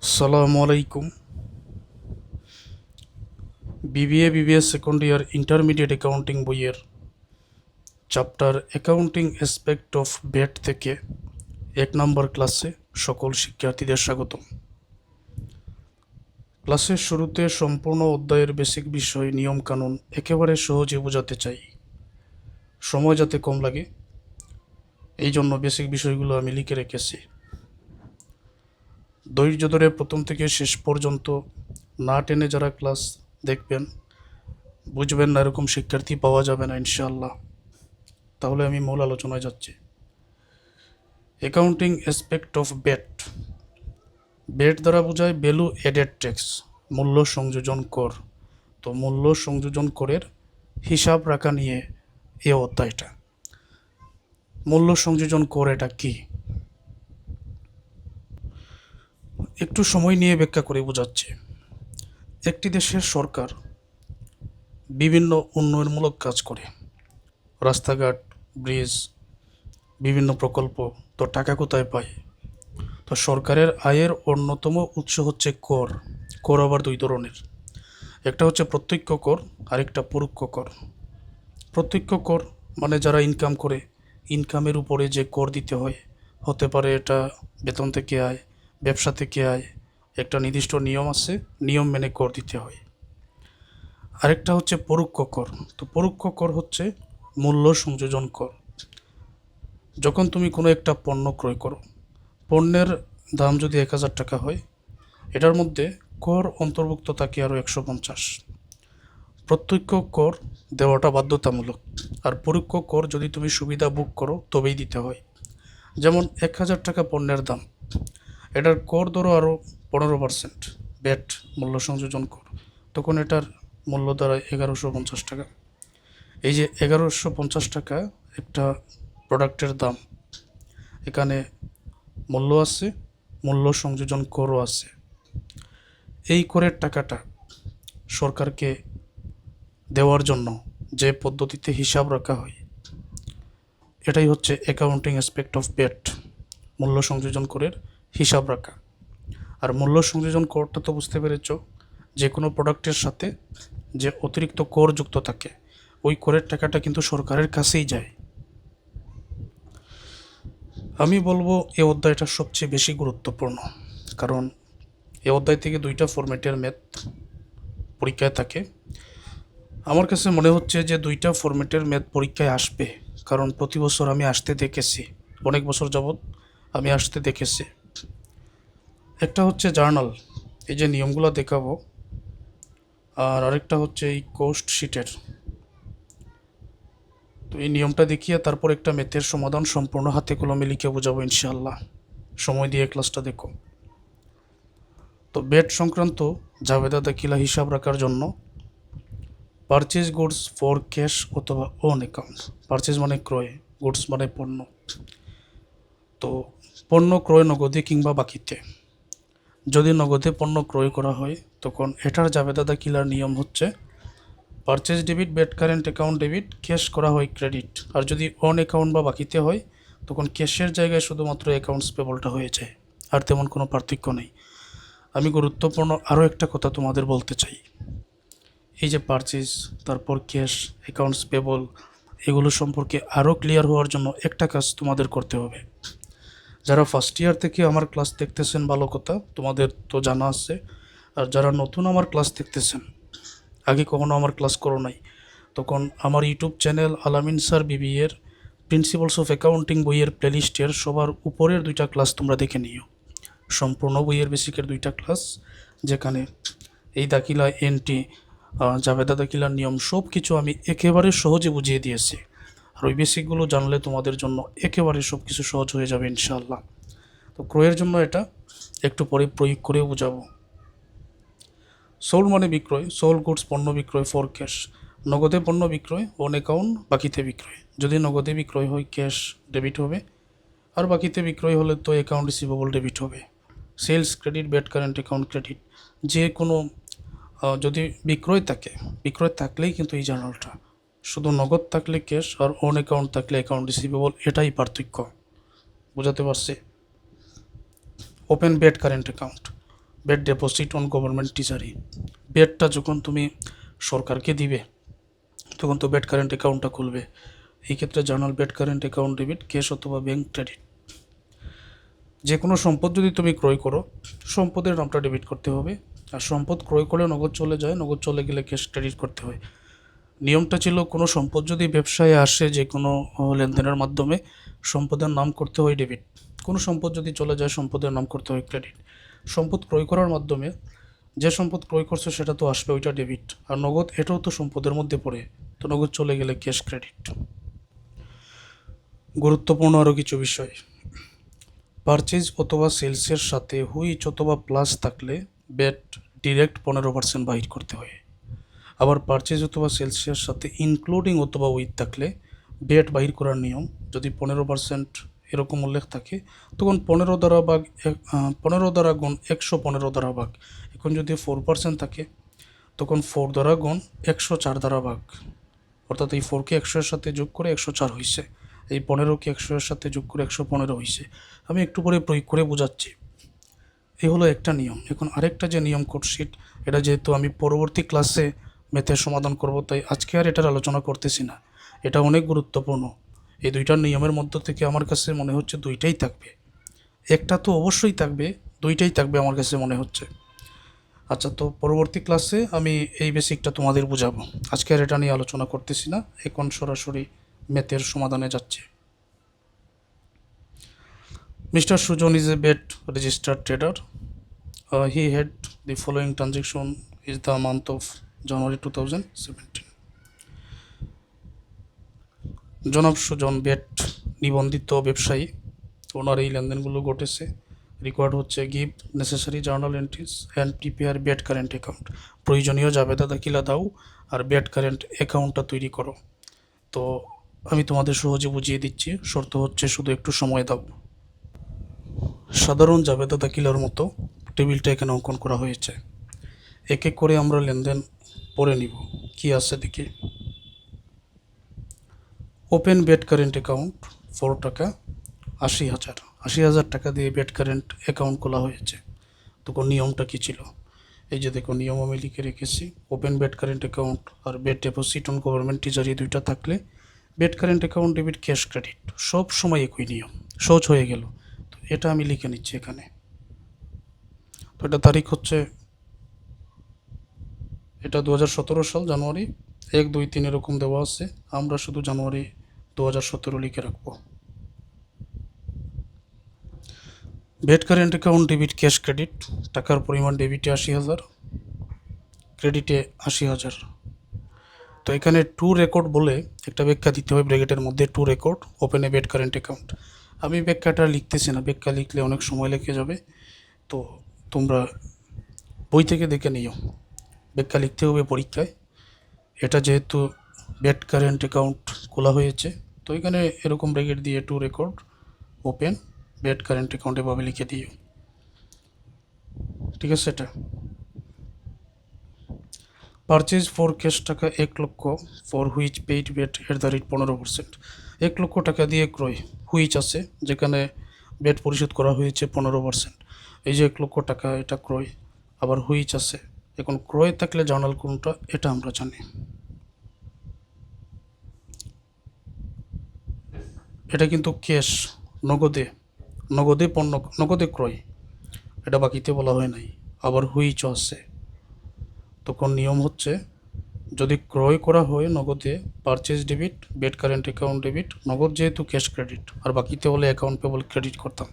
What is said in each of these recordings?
আসসালামু আলাইকুম। BBA second year intermediate accounting বইয়ের chapter accounting aspect of VAT থেকে 1 নম্বর ক্লাসে সকল শিক্ষার্থীদের স্বাগতম। ক্লাসের শুরুতে সম্পূর্ণ অধ্যায়ের বেসিক বিষয় নিয়মকানুন একেবারে সহজে বোঝাতে চাই, সময় যাতে কম লাগে এই জন্য বেসিক বিষয়গুলো আমি লিখে রেখেছি। ধৈর্য ধরে প্রথম থেকে শেষ পর্যন্ত না টেনে যারা ক্লাস দেখবেন, বুঝবেন না, এরকম শিক্ষার্থী পাওয়া যাবে না ইনশাআল্লাহ। তাহলে আমি মূল আলোচনায় যাচ্ছি। Accounting aspect of VAT. VAT দ্বারা বোঝায় ভ্যালু অ্যাডেড ট্যাক্স, মূল্য সংযোজন কর। তো মূল্য সংযোজন করের হিসাব রাখা নিয়ে এ অধ্যায়টা। মূল্য সংযোজন কর এটা কি, একটু সময় নিয়ে ব্যাখ্যা করে বোঝাচ্ছে। একটি দেশের সরকার বিভিন্ন উন্নয়নমূলক কাজ করে, রাস্তাঘাট, ব্রিজ, বিভিন্ন প্রকল্প। তো টাকা কোথায় পায়? তো সরকারের আয়ের অন্যতম উৎস হচ্ছে কর। কর আবার দুই ধরনের, একটা হচ্ছে প্রত্যক্ষ কর, আরেকটা পরোক্ষ কর। প্রত্যক্ষ কর মানে যারা ইনকাম করে, ইনকামের উপরে যে কর দিতে হয়, হতে পারে এটা বেতন থেকে আয়, ব্যবসা থেকে আয়, একটা নির্দিষ্ট নিয়ম আছে, নিয়ম মেনে কর দিতে হয়। আরেকটা হচ্ছে পরোক্ষ কর। তো পরোক্ষ কর হচ্ছে মূল্য সংযোজন কর। যখন তুমি কোনো একটা পণ্য ক্রয় করো, পণ্যের দাম যদি 1000 টাকা হয়, এটার মধ্যে কর অন্তর্ভুক্ত থাকে আরও 150। প্রত্যক্ষ কর দেওয়াটা বাধ্যতামূলক, আর পরোক্ষ কর যদি তুমি সুবিধা বুক করো তবেই দিতে হয়। যেমন 1000 টাকা পণ্যের দাম, এটার কর ধরো আরও 15%, ব্যাট মূল্য সংযোজন কর, তখন এটার মূল্য দাঁড়ায় 1150 টাকা। এই যে 1150 টাকা একটা প্রোডাক্টের দাম, এখানে মূল্য আছে, মূল্য সংযোজন করও আছে। এই করের টাকাটা সরকারকে দেওয়ার জন্য যে পদ্ধতিতে হিসাব রাখা হয়, এটাই হচ্ছে অ্যাকাউন্টিং অ্যাসপেক্ট অফ ভ্যাট, মূল্য সংযোজন করের হিসাব রাখা। আর মূল্য সংযোজন করটা তো বুঝতে পেরেছ, যে কোনো প্রোডাক্টের সাথে যে অতিরিক্ত কর যুক্ত থাকে, ওই করের টাকাটা কিন্তু সরকারের কাছেই যায়। আমি বলবো এ অধ্যায়টা সবচেয়ে বেশি গুরুত্বপূর্ণ, কারণ এ অধ্যায় থেকে 2টা ফরম্যাটের ম্যাথ পরীক্ষায় থাকে। আমার কাছে মনে হচ্ছে যে 2টা ফরম্যাটের ম্যাথ পরীক্ষায় আসবে, কারণ প্রতি বছর আমি আসতে দেখেছি, অনেক বছর যাবৎ আমি আসতে দেখেছি। একটা হচ্ছে জার্নাল, এই যে নিয়মগুলো দেখাবো, আর আরেকটা হচ্ছে এই কোস্ট শিটের। তো এই নিয়মটা দেখিয়ে তারপর একটা ম্যাথের সমাধান সম্পূর্ণ হাতে কলমে লিখে বোঝাবো ইনশাআল্লাহ। সময় দিয়ে ক্লাসটা দেখো। তো ভ্যাট সংক্রান্ত জাবেদা দাখিলা হিসাব রাখার জন্য পারচেজ গুডস ফর ক্যাশ অথবা অন অ্যাকাউন্ট। পারচেজ মানে ক্রয়, গুডস মানে পণ্য। তো পণ্য ক্রয় নগদে কিংবা বাকিতে। যদি নগদে পণ্য ক্রয় করা হয় তখন এটার জাবেদা দাখিলার নিয়ম হচ্ছে purchase debit, VAT current account debit, cash করা হয় ক্রেডিট। আর যদি অন অ্যাকাউন্ট বা বাকিতে হয় তখন ক্যাশের জায়গায় শুধুমাত্র অ্যাকাউন্টস পেবলটা হয়ে যায়, আর তেমন কোনো পার্থক্য নেই। আমি গুরুত্বপূর্ণ আরও একটা কথা তোমাদের বলতে চাই। এই যে পারচেজ, তারপর ক্যাশ, অ্যাকাউন্টস পেবল, এগুলো সম্পর্কে আরও ক্লিয়ার হওয়ার জন্য একটা কাজ তোমাদের করতে হবে। যারা ফার্স্ট ইয়ার থেকে আমার ক্লাস দেখতেছেন ভালো কথা, তোমাদের তো জানা আছে। আর যারা নতুন আমার ক্লাস দেখতেছেন, আগে কখনো আমার ক্লাস করো নাই, তখন আমার ইউটিউব চ্যানেল আলামিন স্যার বিবিএর প্রিন্সিপালস অফ অ্যাকাউন্টিং বইয়ের প্লেলিস্টের সবার উপরের 2টা ক্লাস তোমরা দেখে নিও। সম্পূর্ণ বইয়ের বেসিকের 2টা ক্লাস, যেখানে এই দাখিলা, এনটি, জাবেদা দাখিলার নিয়ম সব কিছু আমি একেবারে সহজে বুঝিয়ে দিয়েছি। আর ওই বেসিকগুলো জানলে তোমাদের জন্য একেবারে সব কিছু সহজ হয়ে যাবে ইনশাআল্লাহ। তো ক্রয়ের জন্য এটা একটু পরে প্রয়োগ করে বোঝাবো। সোল্ড মানে বিক্রয়, সোল্ড গুডস পণ্য বিক্রয়, ফর ক্যাশ নগদে পণ্য বিক্রয়, অন অ্যাকাউন্ট বাকিতে বিক্রয়। যদি নগদে বিক্রয় হয় ক্যাশ ডেবিট হবে, আর বাকিতে বিক্রয় হলে তো অ্যাকাউন্ট রিসিভেবল ডেবিট হবে। Sales credit, VAT current account credit. যে কোনো যদি বিক্রয় থাকে, বিক্রয় থাকলেই কিন্তু এই জার্নালটা, শুধু নগদ থাকলে ক্যাশ আর অন অ্যাকাউন্ট থাকলে অ্যাকাউন্ট রিসিভেবল, এটাই পার্থক্য। বোঝাতে পারছি? Open VAT current account, VAT deposit on government treasury. বেডটা যখন তুমি সরকারকে দিবে তখন তো বেড কারেন্ট অ্যাকাউন্টটা খুলবে। এই ক্ষেত্রে journal bed current account debit cash অথবা ব্যাংক ক্রেডিট। যে কোনো সম্পদ যদি তুমি ক্রয় করো, সম্পদের নামটা ডেবিট করতে হবে। আর সম্পদ ক্রয় করলে নগদ চলে যায়, নগদ চলে গেলে ক্যাশ ক্রেডিট করতে হয়। নিয়মটা ছিল কোনো সম্পদ যদি ব্যবসায় আসে যে কোনো লেনদেনের মাধ্যমে, সম্পদের নাম করতে হয় ডেবিট। কোনো সম্পদ যদি চলে যায় সম্পদের নাম করতে হয় ক্রেডিট। সম্পদ ক্রয় করার মাধ্যমে যে সম্পদ ক্রয় করছে সেটা তো আসবে, ওইটা ডেবিট। আর নগদ এটাও তো সম্পদের মধ্যে পড়ে, তো নগদ চলে গেলে ক্যাশ ক্রেডিট। গুরুত্বপূর্ণ আরও কিছু বিষয়। পারচেজ অথবা সেলসের সাথে হুইচ অথবা প্লাস থাকলে ব্যাট ডিরেক্ট 15% বাহির করতে হয়। আবার পারচেজ অথবা সেলসের সাথে ইনক্লুডিং অথবা উইথ থাকলে ব্যাট বাহির করার নিয়ম, যদি 15% এরকম উল্লেখ থাকে তখন 15 দ্বারা ভাগ 15 দ্বারা গুণ 115 দ্বারা ভাগ। এখন যদি 4% থাকে তখন 4 দ্বারা গুণ 104 দ্বারা ভাগ। অর্থাৎ এই 4কে 100 এর সাথে যোগ করে 104 হয়েছে, এই 15কে 100 এর সাথে যোগ করে 115 হয়েছে। আমি একটু পরে প্রয়োগ করে বোঝাচ্ছি। এই হলো একটা নিয়ম। এখন আরেকটা যে নিয়ম কোডশিট, এটা যেহেতু আমি পরবর্তী ক্লাসে ম্যাথের সমাধান করব, তাই আজকে আর এটার আলোচনা করতেছি না। এটা অনেক গুরুত্বপূর্ণ। এই দুইটা নিয়মের মধ্য থেকে আমার কাছে মনে হচ্ছে দুইটাই থাকবে। একটা তো অবশ্যই থাকবে, দুইটাই থাকবে আমার কাছে মনে হচ্ছে। আচ্ছা, তো পরবর্তী ক্লাসে আমি এই বেসিকটা তোমাদের বোঝাবো। আজকে আর এটা নিয়ে আলোচনা করতেছি না, এখন সরাসরি ম্যাথের সমাধানে যাচ্ছে। Mr. Sujon is a bet registered trader. He had the following transaction is the month of January 2017. জনাব সুজন বেট নিবন্ধিত ব্যবসায়ী, ওনার এই লেনদেনগুলো ঘটেছে। রিকোয়ার্ড হচ্ছে give necessary journal entries and prepare VAT current account. প্রয়োজনীয় জাবেদা দাখিলা দাও আর বেট কারেন্ট অ্যাকাউন্টটা তৈরি করো। তো আমি তোমাদের সহজে বুঝিয়ে দিচ্ছি, শর্ত হচ্ছে শুধু একটু সময় দাও। সাধারণ জাবেদা দাখিলার মতো টেবিলটা এখানে অঙ্কন করা হয়েছে। এক এক করে আমরা লেনদেন পড়ে নিব, কি আছে দেখি। ওপেন বেট কারেন্ট অ্যাকাউন্ট 4 টাকা 80,000, 80,000 টাকা দিয়ে বেট কারেন্ট অ্যাকাউন্ট খোলা হয়েছে। তখন নিয়মটা কী ছিল, এই যে দেখো নিয়ম আমি লিখে রেখেছি। ওপেন বেট কারেন্ট অ্যাকাউন্ট আর VAT deposit on government treasury দুইটা থাকলে VAT current account debit cash credit, সব সময় একই নিয়ম। সহজ হয়ে গেল। তো এটা আমি লিখে নিচ্ছি এখানে। তো এটা তারিখ হচ্ছে, এটা 2017 সাল জানুয়ারি 1, 2, 3 এরকম দেওয়া আছে, আমরা শুধু জানুয়ারি 2017 লিখে রাখবো। VAT current account debit cash credit, টাকার পরিমাণ ডেবিটে 80,000, ক্রেডিটে 80,000। তো এখানে টু রেকর্ড বলে একটা ব্যাখ্যা দিতে হয় ব্র্যাকেটের মধ্যে, to record open a VAT current account. আমি ব্যাখ্যাটা লিখতেছি না, ব্যাখ্যা লিখলে অনেক সময় লেগে যাবে, তো তোমরা বই থেকে দেখে নিও। ব্যাখ্যা লিখতে হবে পরীক্ষায়। এটা যেহেতু বেট কারেন্ট অ্যাকাউন্ট খোলা হয়েছে, তো এখানে এরকম ব্র্যাকেট দিয়ে to record open VAT current account এভাবে লিখে দিও, ঠিক আছে। এটা পারচেজ ফর ক্যাশ টাকা 1 লক্ষ, for which paid VAT at the rate 15%। 1 লক্ষ টাকা দিয়ে ক্রয়, হুইচ আছে যেখানে বেট পরিশোধ করা হয়েছে 15%। এই যে 1 লক্ষ টাকা এটা ক্রয়, আবার হুইচ আছে। এখন ক্রয় থাকলে জার্নাল কোনটা এটা আমরা জানি। এটা কিন্তু ক্যাশ, নগদে, নগদে পণ্য, নগদে ক্রয়, এটা বাকিতে বলা হয় নাই। আবার হুইচও আছে। তখন নিয়ম হচ্ছে যদি ক্রয় করা হয় নগদে purchase debit, VAT current account debit, নগদ যেহেতু ক্যাশ ক্রেডিট, আর বাকিতে হলে অ্যাকাউন্ট পেবল ক্রেডিট করতাম।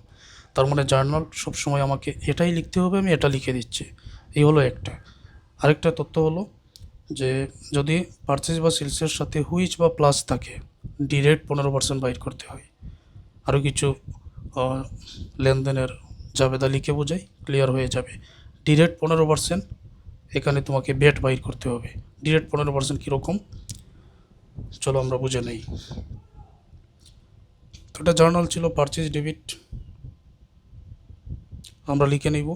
তার মানে জার্নাল সবসময় আমাকে এটাই লিখতে হবে, আমি এটা লিখে দিচ্ছি। এই হলো একটা। আরেকটা তথ্য হলো যে যদি পারচেজ বা সেলসের সাথে হুইচ বা প্লাস থাকে ডিরেক্ট 15% বাইর করতে হয়। আরও কিছু লেনদেনের জাবেদা লিখে বোঝাই, ক্লিয়ার হয়ে যাবে। ডিরেক্ট 15%, এখানে তোমাকে বেট বাইর করতে হবে। ডিরেক্ট 15% কীরকম, চলো আমরা বুঝে নেই। তো এটা জার্নাল ছিল পারচেজ ডেবিট, আমরা লিখে নিব।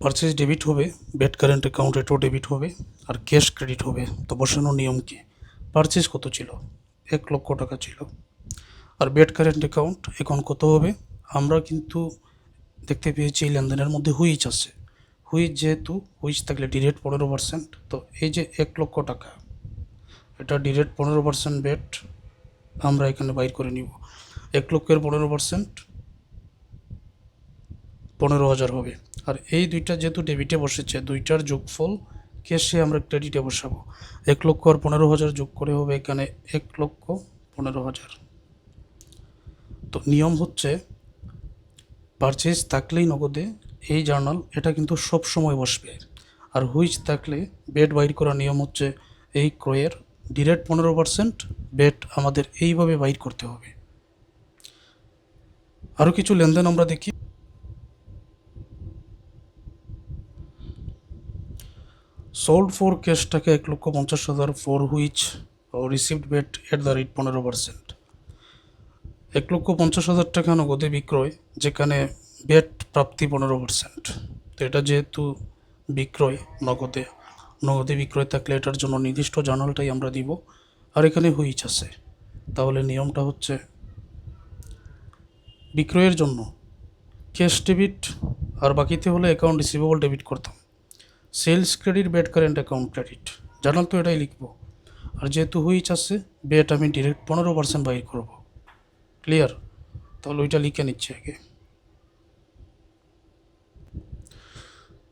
পারচেজ ডেবিট হবে, বেট কারেন্ট অ্যাকাউন্ট এটাও ডেবিট হবে, আর ক্যাশ ক্রেডিট হবে। তো বসানোর নিয়ম কি, পারচেজ কত ছিল, 1 লক্ষ টাকা ছিল, আর বেট কারেন্ট অ্যাকাউন্ট এখন কত হবে, আমরা কিন্তু দেখতে পেয়েছি এই লেনদেনের মধ্যে হুইচ আছে, হুইচ যেহেতু হুইচ থাকলে ডিরেক্ট 15%, তো এই যে 1,00,000 টাকা, এটা ডিরেক্ট 15% বেট আমরা এখানে বাইর করে নিব। 1,00,000-এর 15% 15,000 হবে। আর এই দুইটা যেহেতু ডেবিটে বসেছে, দুইটার যোগফল ক্যাশে আমরা ক্রেডিটে বসাবো। 1,00,000 আর 15,000 যোগ করে হবে এখানে 1,15,000। তো নিয়ম হচ্ছে পারচেজ থাকলেই নগদে এই জার্নাল এটা কিন্তু সব সময় বসবে। আর হুইচ থাকলে বেট বাইর করার নিয়ম হচ্ছে এই ক্রয়ের ডিরেক্ট 15% বেট আমাদের এইভাবে বাইর করতে হবে। আরও কিছু লেনদেন আমরা দেখি। সোল্ড ফর ক্যাশ টাকা 1,50,000 for which received VAT at the rate 15%। 1,50,000 টাকা নগদে বিক্রয়, যেখানে বেট প্রাপ্তি 15%। তো এটা যেহেতু বিক্রয় নগদে, নগদে বিক্রয় থাকলে এটার জন্য নির্দিষ্ট জার্নালটাই আমরা দিব। আর এখানে হুইচ আছে, তাহলে নিয়মটা হচ্ছে বিক্রয়ের জন্য ক্যাশ ডেবিট, আর বাকিতে হলে অ্যাকাউন্ট রিসিভেবল ডেবিট করতাম। Sales credit, VAT current account credit, journal তো এটাই লিখব। আর যেহেতু হুইচ আছে, বেট আমি ডিরেক্ট 15% বাইর করব। ক্লিয়ার? তাহলে ওইটা লিখে নিচ্ছি আগে।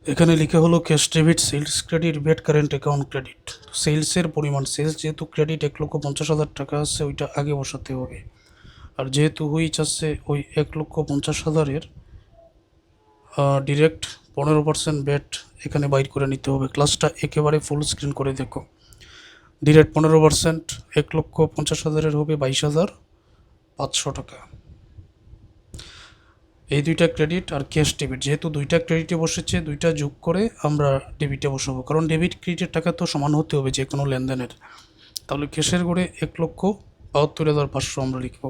এখানে লিখে হলো cash debit, sales credit, VAT current account credit. সেলসের পরিমাণ, সেলস যেহেতু ক্রেডিট 1,50,000 টাকা আছে, ওইটা আগে বসাতে হবে। আর যেহেতু হুইচ আছে, ওই 1,50,000-এর ডিরেক্ট 15% বেট এখানে বাইর করে নিতে হবে। ক্লাসটা একেবারে ফুল স্ক্রিন করে দেখো। ডিরেক্ট 15% 1,50,000-এর হবে 22,500 টাকা। এই দুইটা ক্রেডিট আর ক্যাশ ডেবিট, যেহেতু দুইটা ক্রেডিটে বসেছে, দুইটা যোগ করে আমরা ডেবিটে বসাবো, কারণ ডেবিট ক্রেডিটের টাকা তো সমান হতে হবে যে কোনো লেনদেনের। তাহলে ক্যাশের গড়ে 1,72,500 আমরা লিখব।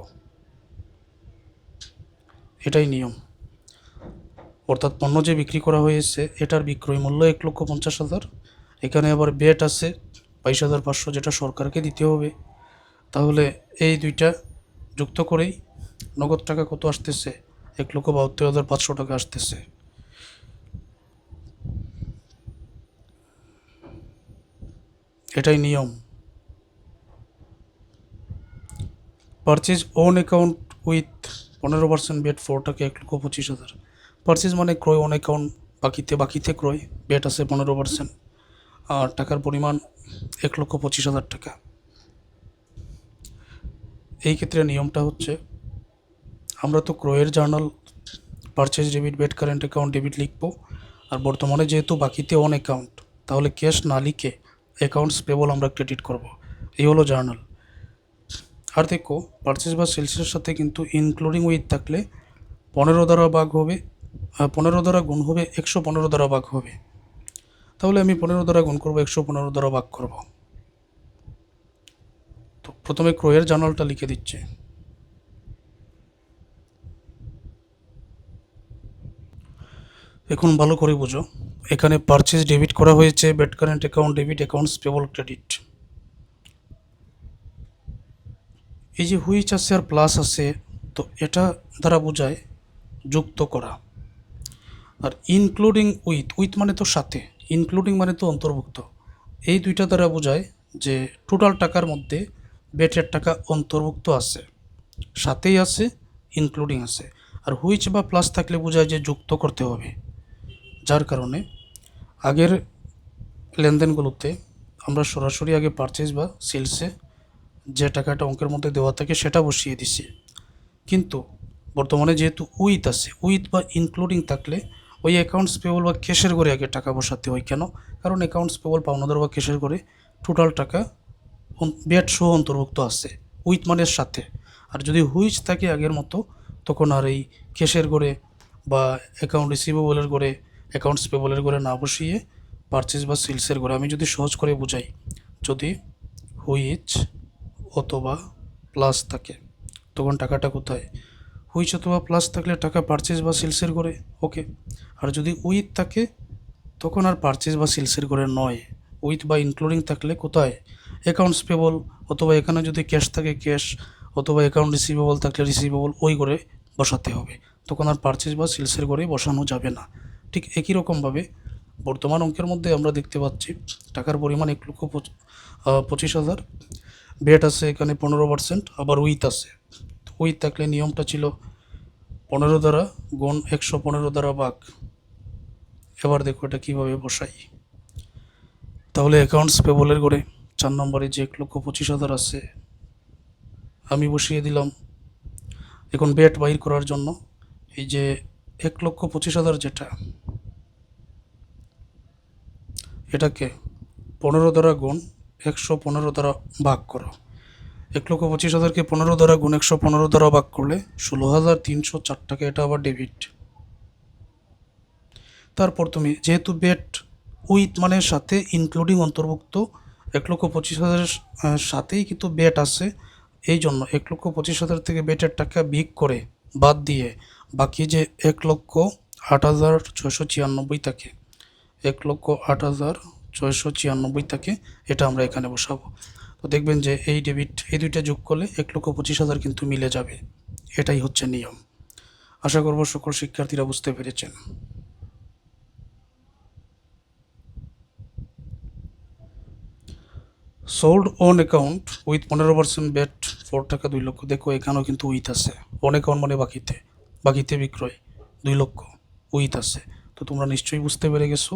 এটাই নিয়ম। অর্থাৎ পণ্য যে বিক্রি করা হয়েছে এটার বিক্রয় মূল্য 1,50,000, এখানে আবার বেট আছে 22,500, যেটা সরকারকে দিতে হবে। তাহলে এই দুইটা যুক্ত করেই নগদ টাকা কত আসতেছে? 1,72,500 টাকা আসতেছে। এটাই নিয়ম। Purchase on account with 15% VAT 4 টাকা 1,25,000। পারচেজ মানে ক্রয়, অন অ্যাকাউন্ট বাকিতে ক্রয়, বেট আছে 15%, আর টাকার পরিমাণ 1,25,000 টাকা। এই ক্ষেত্রে নিয়মটা হচ্ছে আমরা তো ক্রয়ের journal purchase debit, VAT current account debit লিখব। আর বর্তমানে যেহেতু বাকিতে অন অ্যাকাউন্ট, তাহলে ক্যাশ না লিখে অ্যাকাউন্টস পেবল আমরা ক্রেডিট করব। এই হলো জার্নাল। আর দেখো, পারচেজ বা সেলসের সাথে কিন্তু ইনক্লুডিং উইথ থাকলে 15 দ্বারা ভাগ হবে, 15 দ্বারা গুণ হবে, 115 দ্বারা ভাগ হবে। তাহলে আমি 15 দ্বারা গুণ করবো, 115 দ্বারা ভাগ করব। তো প্রথমে ক্রয়ের জার্নালটা লিখে দিচ্ছে। এখন ভালো করে বুঝো, এখানে পারচেজ ডেবিট করা হয়েছে, VAT current account debit, accounts payable credit. এই যে হুইচ আছে আর প্লাস আছে, তো এটা দ্বারা বোঝায় যুক্ত করা। আর ইনক্লুডিং উইথ মানে তো সাথে, ইনক্লুডিং মানে তো অন্তর্ভুক্ত। এই দুইটা দ্বারা বোঝায় যে টোটাল টাকার মধ্যে বেটের টাকা অন্তর্ভুক্ত আছে, সাথেই আছে, ইনক্লুডিং আছে। আর হুইচ বা প্লাস থাকলে বোঝায় যে যুক্ত করতে হবে। যার কারণে আগের লেনদেনগুলোতে আমরা সরাসরি আগে পারচেজ বা সেলসে যে টাকাটা অঙ্কের মধ্যে দেওয়া থাকে সেটা বসিয়ে দিছি। কিন্তু বর্তমানে যেহেতু উইথ আছে, উইথ বা ইনক্লুডিং থাকলে ওই অ্যাকাউন্টস পেবল বা ক্যাশের করে আগে টাকা বসাতে হয়। কেন? কারণ অ্যাকাউন্টস পেবল পাওনাদার বা ক্যাশের করে টোটাল টাকা বেট সহ অন্তর্ভুক্ত আছে উইথ মানের সাথে। আর যদি হুইচ থাকে আগের মতো, তখন আর এই ক্যাশের করে বা অ্যাকাউন্ট রিসিভেবলের করে, অ্যাকাউন্টস পেবলের করে না বসিয়ে পারচেজ বা সেলসের করে, আমি যদি সহজ করে বুঝাই, যদি হুইচ অথবা প্লাস থাকে তখন টাকাটা কোথায়? হুইচ অথবা প্লাস থাকলে টাকা পারচেজ বা সেলসের করে, ওকে। আর যদি উইথ থাকে তখন আর পারচেজ বা সেলসের করে নয়, উইথ বা ইনক্লুডিং থাকলে কোথায়? অ্যাকাউন্টস পেবল, অথবা এখানে যদি ক্যাশ থাকে ক্যাশ, অথবা অ্যাকাউন্ট রিসিভেবল থাকলে রিসিভেবল, ওই করে বসাতে হবে। তখন আর পারচেজ বা সেলসের করে বসানো যাবে না। ঠিক একই রকমভাবে বর্তমান অঙ্কের মধ্যে আমরা দেখতে পাচ্ছি টাকার পরিমাণ 1,25,000, বেট আছে এখানে 15%, আবার উইথ আছে। উইথ থাকলে নিয়মটা ছিল 15 দ্বারা গুণ 115 দ্বারা ভাগ। এবার দেখো এটা কীভাবে বসাই। তাহলে অ্যাকাউন্টস পেবলের করে 4 নম্বরে যে 1,25,000 আছে আমি বসিয়ে দিলাম। এখন বেট বাইর করার জন্য এই যে 1,25,000 যেটা, এটাকে 15 দ্বারা গুণ 115 দ্বারা ভাগ করো। 1,25,000কে 15 দ্বারা গুণ 115 দ্বারা ভাগ করলে 16,304 টাকা, এটা আবার ডেবিট। তারপর তুমি যেহেতু বেট উইথ মানে সাথে ইনক্লুডিং অন্তর্ভুক্ত, 1,25,000 সাথেই কিন্তু বেট আছে, এই জন্য 1,25,000 থেকে বেটের টাকা বিয়োগ করে বাদ দিয়ে বাকি যে 1,08,696 থাকে, 1,08,696 থাকে, এটা আমরা এখানে বসাবো। তো দেখবেন যে এই ডেবিট এই দুইটা যোগ করলে 1,25,000 কিন্তু মিলে যাবে। এটাই হচ্ছে নিয়ম। আশা করব সকল শিক্ষার্থীরা বুঝতে পেরেছেন। Sold on account with 15% VAT 4 টাকা 2 লক্ষ। দেখো এখানেও কিন্তু উইথ আছে। অন অ্যাকাউন্ট মানে বাকিতে বিক্রয় 2 লক্ষ, উইথ আছে। তো তোমরা নিশ্চয়ই বুঝতে পেরে গেছো,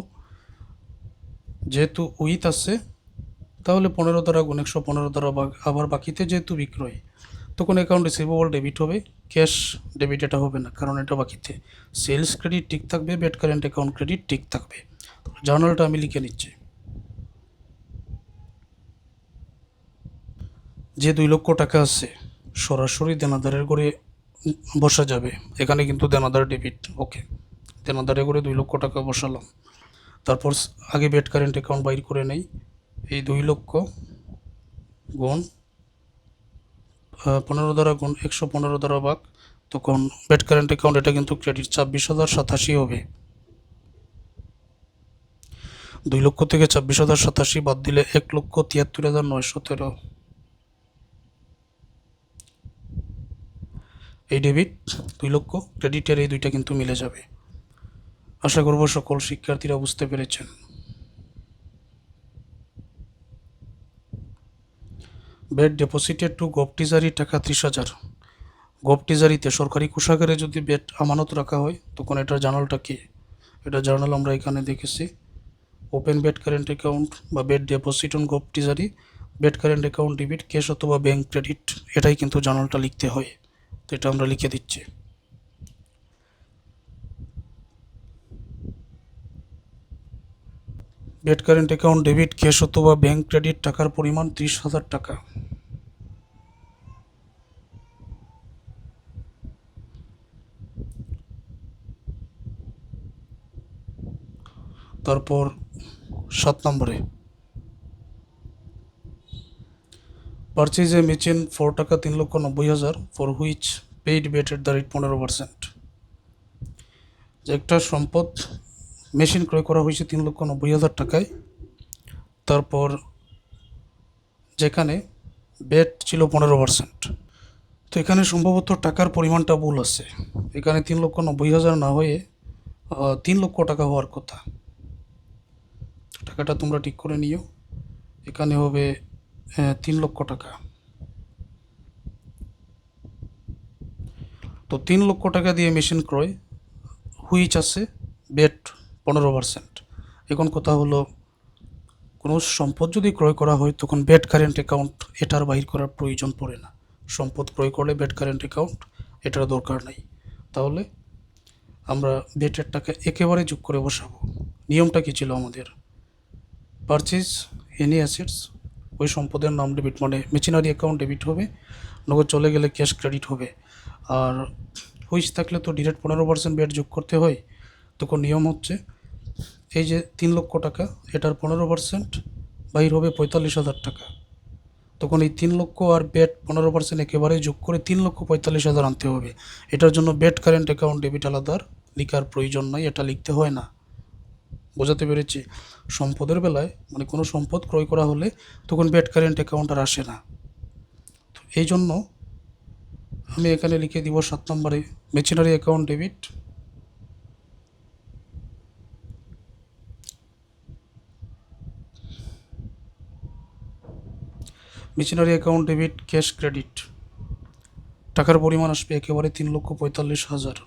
যেহেতু উইথ আছে তাহলে 15 দ্বারা গুণ 115 দ্বারা ভাগ, আবার বাকিতে যেহেতু বিক্রয়, তখন অ্যাকাউন্ট রিসিভেবল ডেবিট হবে, ক্যাশ ডেবিট এটা হবে না, কারণ এটা বাকিতে। সেলস ক্রেডিট ঠিক থাকবে, বেট কারেন্ট অ্যাকাউন্ট ক্রেডিট ঠিক থাকবে। জার্নালটা আমি লিখে নিচ্ছি। যে 2 লক্ষ টাকা আছে সরাসরি দেনাদারের করে বসা যাবে। এখানে কিন্তু দেনাদার ডেবিট, ওকে, দেনাদারে করে 2 লক্ষ টাকা বসালাম। তারপর আগে বেট কারেন্ট অ্যাকাউন্ট বাইর করে নেই। এই 2 লক্ষ গুণ 15 দ্বারা গুণ 115 দ্বারা ভাগ, তখন বেট কারেন্ট অ্যাকাউন্ট এটা কিন্তু ক্রেডিট 26,087 হবে। 2 লক্ষ থেকে 26,087 বাদ দিলে 1,73,913। এই ডেবিট 2 লক্ষ, ক্রেডিটের এই দুইটা কিন্তু মিলে যাবে। আশা করব সকল শিক্ষার্থীরা বুঝতে পেরেছেন। VAT deposited to gov treasury টাকা 30,000। গভ ট্রেজারিতে সরকারি কোষাগারে যদি বেট আমানত রাখা হয় তখন এটার জার্নালটা কি? এটা জার্নাল আমরা এখানে দেখেছি। ওপেন বেট কারেন্ট অ্যাকাউন্ট বা VAT deposit on gov treasury, VAT current account debit, cash অথবা ব্যাংক ক্রেডিট, এটাই কিন্তু জার্নালটা লিখতে হয়। তো এটা আমরা লিখে দিচ্ছি। VAT current account debit, cash অথবা ব্যাংক ক্রেডিট, টাকার পরিমাণ 30,000 টাকা। তারপর 7 নম্বরে পারচেজ এ মেশিন 4 টাকা 3,90,000 for which paid VAT at the rate 15%। যে একটা সম্পদ মেশিন ক্রয় করা হয়েছে 3,90,000 টাকায়, তারপর যেখানে বেট ছিল 15%। তো এখানে সম্ভবত টাকার পরিমাণটা ভুল আছে, এখানে 3,90,000 না হয়ে 3 লক্ষ টাকা হওয়ার কথা। টাকাটা তোমরা ঠিক করে নিও, এখানে হবে 3 লক্ষ টাকা। তো 3 লক্ষ টাকা দিয়ে মেশিন ক্রয়, হুইচ আছে বেট 15%। এখন কথা হলো, কোনো সম্পদ যদি ক্রয় করা হয় তখন বেট কারেন্ট অ্যাকাউন্ট এটার বাহির করার প্রয়োজন পড়ে না। সম্পদ ক্রয় করলে বেট কারেন্ট অ্যাকাউন্ট এটার দরকার নাই। তাহলে আমরা বেটের টাকা একেবারে যোগ করে বসাবো। নিয়মটা কী ছিল আমাদের? পারচেজ এনি অ্যাসেটস, ওই সম্পদের নাম ডেবিট মানে মেশিনারি অ্যাকাউন্ট ডেবিট হবে, নগদ চলে গেলে ক্যাশ ক্রেডিট হবে। আর হুইচ থাকলে তো ডিরেক্ট 15% বেট যোগ করতে হয়। তখন নিয়ম হচ্ছে এই যে 3 লক্ষ টাকা, এটার 15% বাহির হবে 45,000 টাকা। তখন এই 3 লক্ষ আর বেট 15% একেবারে যোগ করে 3,45,000 আনতে হবে। এটার জন্য বেট কারেন্ট অ্যাকাউন্ট ডেবিট আলাদা লেখার প্রয়োজন নয়, এটা লিখতে হয় না। বোঝাতে পেরেছি? সম্পদের বেলায় মানে কোনো সম্পদ ক্রয় করা হলে তখন বেট কারেন্ট অ্যাকাউন্ট আর আসে না। তো এই জন্য আমি এখানে লিখে দিব 7 নম্বরে machinery account debit machinery account debit cash credit, টাকার পরিমাণ আসবে একেবারে 3,45,000।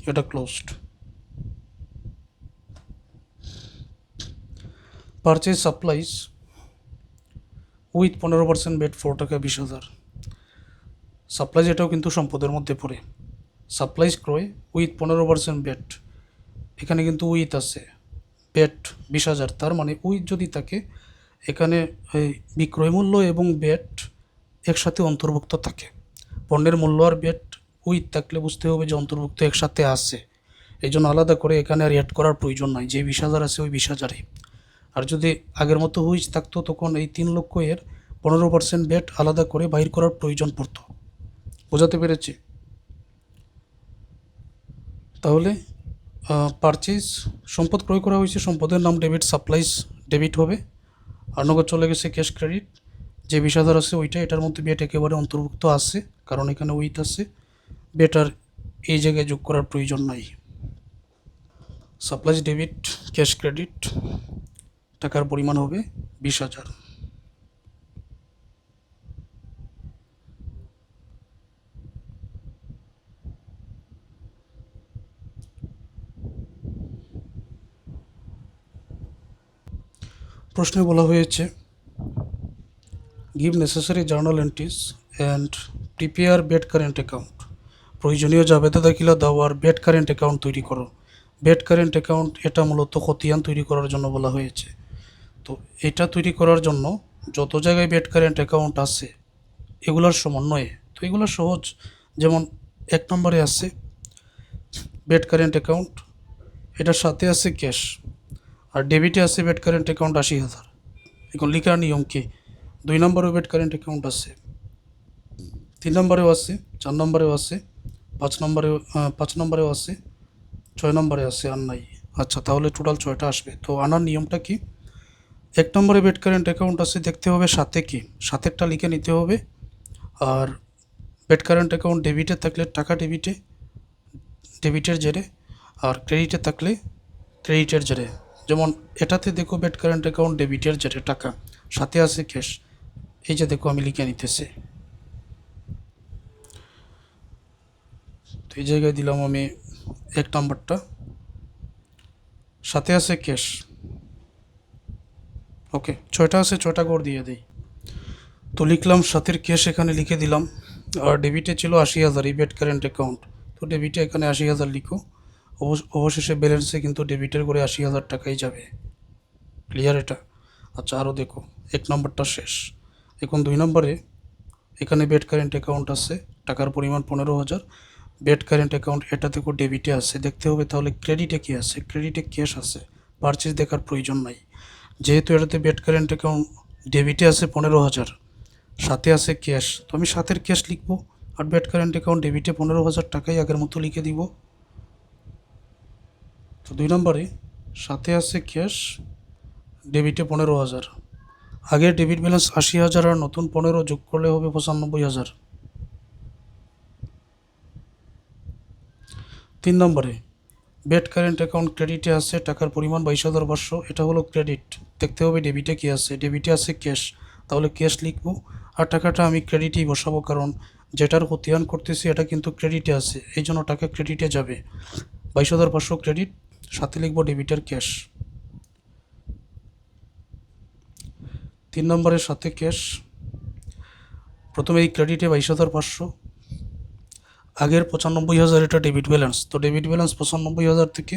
এটা closed. Purchase supplies with 15% bed 4 টাকা 20,000। সাপ্লাইজ এটাও কিন্তু সম্পদের মধ্যে পড়ে। সাপ্লাইজ ক্রয় উইথ 15% বেড, এখানে কিন্তু উইথ আছে বেড 20,000, তার মানে উইথ যদি থাকে এখানে এই বিক্রয় মূল্য এবং বেড একসাথে অন্তর্ভুক্ত থাকে। পণ্যের মূল্য আর বেড উইথ থাকলে বুঝতে হবে যে অন্তর্ভুক্ত একসাথে আছে, এই জন্য আলাদা করে এখানে আর অ্যাড করার প্রয়োজন নাই, যে 20,000 আছে ওই 20,000-ই। আর যদি আগের মতো হুইচ থাকতো তখন এই 3 লক্ষ এর 15% বেড আলাদা করে বাইর করার প্রয়োজন পড়তো। বোঝাতে পেরেছি? তাহলে পারচেজ সম্পদ ক্রয় করা হয়েছে, সম্পদের নাম ডেবিট, সাপ্লাইজ ডেবিট হবে, আর নগদ চলে গেছে ক্যাশ ক্রেডিট। যে 20,000 আছে ওইটা, এটার মধ্যে বেট একেবারে অন্তর্ভুক্ত আছে কারণ এখানে উইথ আছে, বেট আর এই জায়গায় যোগ করার প্রয়োজন নাই। সাপ্লাইজ ডেবিট ক্যাশ ক্রেডিট, টাকার পরিমাণ হবে 20,000। প্রশ্নে বলা হয়েছে give necessary journal entries and prepare bed current account. প্রয়োজনীয় জাবেদা দাখিলা দাও আর বেড কারেন্ট অ্যাকাউন্ট তৈরি করো। বেড কারেন্ট অ্যাকাউন্ট এটা মূলত খতিয়ান তৈরি করার জন্য বলা হয়েছে। তো এটা তৈরি করার জন্য যত জায়গায় বেড কারেন্ট অ্যাকাউন্ট আছে এগুলার সমন্বয়ে, তো এগুলো সহজ। যেমন 1 নম্বরে আছে বেড কারেন্ট অ্যাকাউন্ট, এটার সাথে আছে ক্যাশ, আর ডেবিটে আছে বেড কারেন্ট অ্যাকাউন্ট 80,000। এখন লিখার নিয়ম কি, 2 নম্বরেও বেড কারেন্ট অ্যাকাউন্ট আছে, 3 নম্বরেও আছে, 4 নম্বরেও আছে, 5 নম্বরেও আছে, 6 নম্বরে আছে, আর নাই। আচ্ছা, তাহলে টোটাল 6টা আসবে। তো আনার নিয়মটা কি, 1 নম্বরে বেড কারেন্ট অ্যাকাউন্ট আছে, দেখতে হবে সাথে কি, সাথেরটা লিখে নিতে হবে। আর বেড কারেন্ট অ্যাকাউন্ট ডেবিটে থাকলে টাকা ডেবিটে, ডেবিটের জেরে, আর ক্রেডিটে থাকলে ক্রেডিটের জেরে। যেমন এটাতে দেখো বেড কারেন্ট অ্যাকাউন্ট ডেবিটের জেরে টাকা, সাথে আছে ক্যাশ, এই যে দেখো আমি লিখে নিতেছি। তো এই জায়গায় দিলাম আমি 1 নম্বরটা, সাথে আছে ক্যাশ। ওকে, 6টা আছে, 6টা করে দিয়ে দিই। তো লিখলাম সাথের ক্যাশ এখানে লিখে দিলাম, আর ডেবিটে ছিল 80,000 এই বেড কারেন্ট অ্যাকাউন্ট, তো ডেবিটে এখানে 80,000 লিখো। অবশেষে ব্যালেন্সে কিন্তু ডেবিটের করে 80,000 টাকাই যাবে। ক্লিয়ার এটা? আচ্ছা, আরও দেখো, 1 নম্বরটা শেষ। এখন 2 নম্বরে এখানে বেড কারেন্ট অ্যাকাউন্ট আছে, টাকার পরিমাণ 15,000। বেড কারেন্ট অ্যাকাউন্ট এটা দেখো ডেবিটে আছে, দেখতে হবে তাহলে ক্রেডিটে কী আছে। ক্রেডিটে ক্যাশ আছে, পারচেজ দেখার প্রয়োজন নাই। যেহেতু এটাতে বেড কারেন্ট অ্যাকাউন্ট ডেবিটে আছে 15,000, সাথে আছে ক্যাশ, তো আমি সাথের ক্যাশ লিখবো, আর বেড কারেন্ট অ্যাকাউন্ট ডেবিটে 15,000 টাকাই আগের মতো লিখে দিব। তো 2 নম্বরে সাথে আছে ক্যাশ, ডেবিটে 15,000, আগের ডেবিট ব্যালেন্স 80,000 আর নতুন 15 যোগ করলে হবে 95,000। 3 নম্বরে বেড কারেন্ট অ্যাকাউন্ট ক্রেডিটে আছে, টাকার পরিমাণ 22,500, এটা হলো ক্রেডিট। দেখতে হবে ডেবিটে কী আছে, ডেবিটে আছে ক্যাশ, তাহলে ক্যাশ লিখবো, আর টাকাটা আমি ক্রেডিটেই বসাবো কারণ যেটার খতিয়ান করতেছি এটা কিন্তু ক্রেডিটে আছে, এই জন্য টাকা ক্রেডিটে যাবে। 22,500 ক্রেডিট, সাথে লিখবো ডেবিটের ক্যাশ। 3 নম্বরের সাথে ক্যাশ, প্রথমে এই ক্রেডিটে 22,500, আগের 95,000 এটা ডেবিট ব্যালেন্স, তো ডেবিট ব্যালেন্স 95,000 থেকে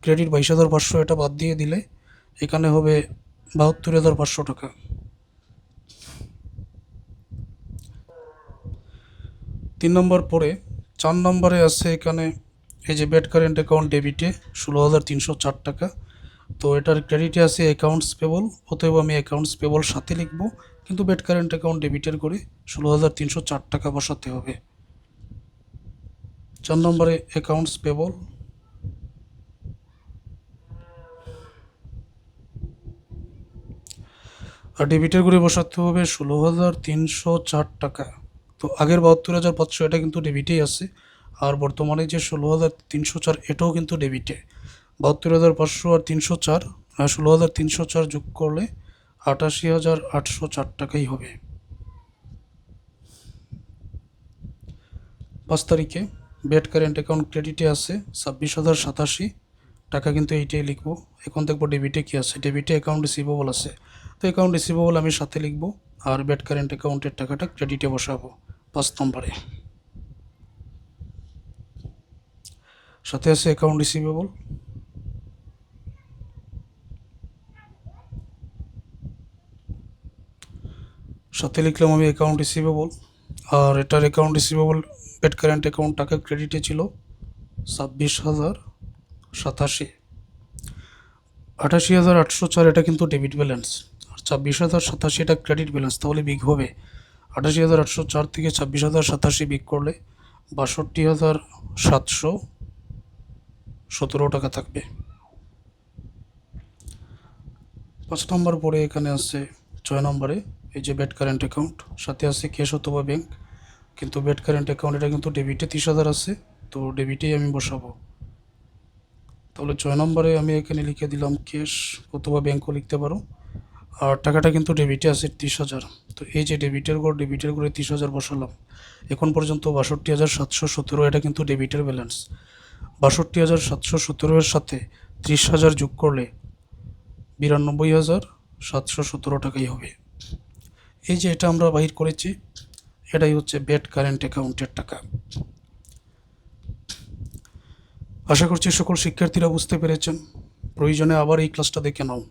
ক্রেডিট 22,500 এটা বাদ দিয়ে দিলে এখানে হবে 72,500 টাকা। 3 নম্বর পরে 4 নম্বরে আছে এখানে এই যে বেড কারেন্ট অ্যাকাউন্ট ডেবিটে 16,304 টাকা, তো এটার ক্রেডিটে আছে অ্যাকাউন্টস পেবল, অতএব আমি অ্যাকাউন্টস পেবল সাথে লিখব, কিন্তু বেড কারেন্ট অ্যাকাউন্ট ডেবিটের করে 16,304 টাকা বসাতে হবে। 4 নম্বরে অ্যাকাউন্টস পেবল, আর ডেবিটের করে বসাতে হবে 16,304 টাকা। তো আগের 72,500 এটা কিন্তু ডেবিটেই আছে, আর বর্তমানে যে 16,304 এটাও কিন্তু ডেবিটে। 72,500 আর 304, 16,304 যোগ করলে 88,804 টাকাই হবে। 5 তারিখে ব্যাট কারেন্ট অ্যাকাউন্ট ক্রেডিটে আছে 26,087 টাকা, কিন্তু এইটাই লিখবো। এখন দেখবো ডেবিটে কি আছে। ডেবিটে অ্যাকাউন্ট রিসিভেবল আছে, তো অ্যাকাউন্ট রিসিভেবল আমি সাথে লিখবো, আর ব্যাট কারেন্ট অ্যাকাউন্টের টাকাটা ক্রেডিটে বসাবো 5 নম্বরে। সাথে আছে অ্যাকাউন্ট রিসিভেবল, সাথে লিখলাম আমি অ্যাকাউন্ট রিসিভেবল। আর এটার account receivable VAT current account টাকা ক্রেডিটে ছিল 26,087। 88,804 এটা কিন্তু ডেবিট ব্যালেন্স, আর 26,087 এটা ক্রেডিট ব্যালেন্স। তাহলে বিগ হবে 88,804 থেকে 26,087 বিগ করলে 62,717 টাকা থাকবে। 5 নম্বর পরে এখানে আছে 6 নম্বরে এই যে ব্যাট কারেন্ট অ্যাকাউন্ট, সাথে আছে ক্যাশ অথবা ব্যাংক, কিন্তু ব্যাট কারেন্ট অ্যাকাউন্ট এটা কিন্তু ডেবিটে 30,000 আছে, তো ডেবিটেই আমি বসাবো। তাহলে 6 নম্বরে আমি এখানে লিখে দিলাম ক্যাশ অথবা ব্যাংকও লিখতে পারো। আর টাকাটা কিন্তু ডেবিটে আছে 30,000, তো এই যে ডেবিটের ঘরে 30,000 বসালাম। এখন পর্যন্ত 62,717 এটা কিন্তু ডেবিটের ব্যালেন্স। 62,717 এর সাথে 30,000 যোগ করলে 92,717 টাকাই হবে। এই যে এটা আমরা বাহির করেছি, এটাই হচ্ছে ব্যাট কারেন্ট অ্যাকাউন্টের টাকা। আশা করছি সকল শিক্ষার্থীরা বুঝতে পেরেছেন। প্রয়োজনে আবার এই ক্লাসটা দেখে নাও।